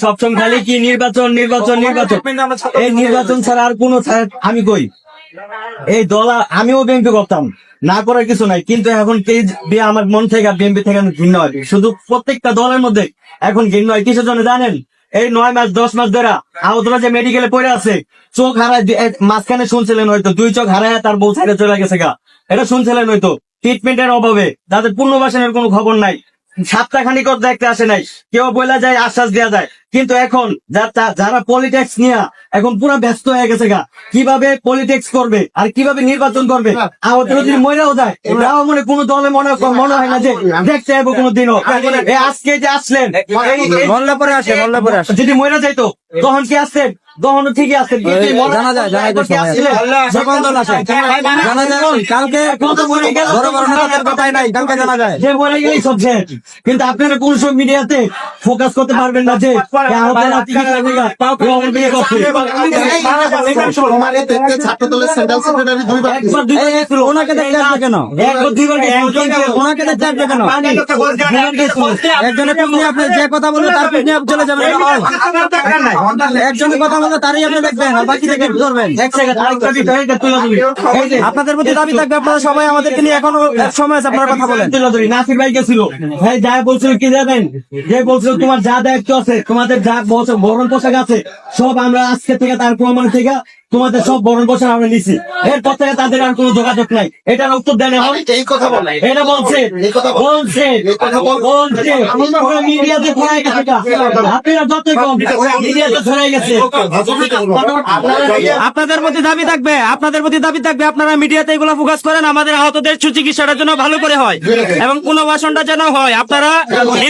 সবসময় খালি কি নির্বাচন নির্বাচন নির্বাচন, এই নির্বাচন ছাড়া আর কোন আমি কই এই দল আমিও বিএনপি করতাম, না করার কিছু নাই, কিন্তু এখন আমার মন থেকে বিএনপি থেকে ঘৃণ্য হয়। শুধু প্রত্যেকটা দলের মধ্যে এখন ঘৃণ্য হয় কিসের জন্য জানেন? এই 9 মাস 10 মাস ধরে আহতরা যে মেডিকেলে পড়ে আছে, চোখ হারায় মাঝখানে শুনছিলেন হয়তো 2 চোখ হারায় তার বউ ছাইড়ে চলে গেছে গা, এটা শুনছিলেন হয়তো। ট্রিটমেন্টের অভাবে তাদের পুনর্বাসনের কোনো খবর নাই, সাতটাখানি করে দেখতে আসে নাই, কেউ বলা যায় আশ্বাস দেওয়া যায়। কিন্তু এখন যারা পলিটিক্স নিয়ে এখন পুরো ব্যস্ত হয়ে গেছে গা, কিভাবে পলিটিক্স করবে আর কিভাবে নির্বাচন করবে। আহত যদি মরেও যায় এটাও মনে কোনো দলে মনে হয় না যে দেখতে যাবো কোনোদিনও। আজকে যে আসলেন যদি মরে যাইতো তখন কি আসতেন? তখন ঠিকই আসতেন, জানা যায় যে মরে গেলেই সব শেষ। কিন্তু আপনারা কোন সব মিডিয়াতে ফোকাস করতে পারবেন না যে ওনাকে দেখতে আসবে কেন? একজনের পিছনে আপনি যে কথা বলবেন তার পিছনে চলে যাবেন, একজনের কথা বললে তারই আপনি দেখবেন আর বাকি দেখে ধরবেন। আপনাদের প্রতি দাবি থাকবে, আপনারা সবাই আমাদেরকে নিয়ে এখনো সময় আছে, আপনারা কথা বলেন। নাসির ভাই গেছিল, ভাই যা বলছিল কি জানেন? যে বলছিল তোমার যা দায়িত্ব আছে, তোমাদের যা বরণ পোশাক আছে সব আমরা আজকে থেকে তার প্রমাণ থেকে তোমাদের সব বরণ পোশাক আমরা নিছি, এরপর থেকে তাদের আর কোনো যোগাযোগ নাই। এটার উত্তর দেন এই কথা বলে, এটা বলছে মিডিয়াতে ছড়াই গেছে, আপনারা যতই কম মিডিয়াতে ছড়াই গেছে। আপনাদের প্রতি দাবি থাকবে, আপনারা মিডিয়াতে এগুলো ফোকাস করেন, আমাদের আহতদের সুচিকিৎসাটার জন্য ভালো করে হয় এবং পুনর্বাসনটা যেন হয়। আপনারা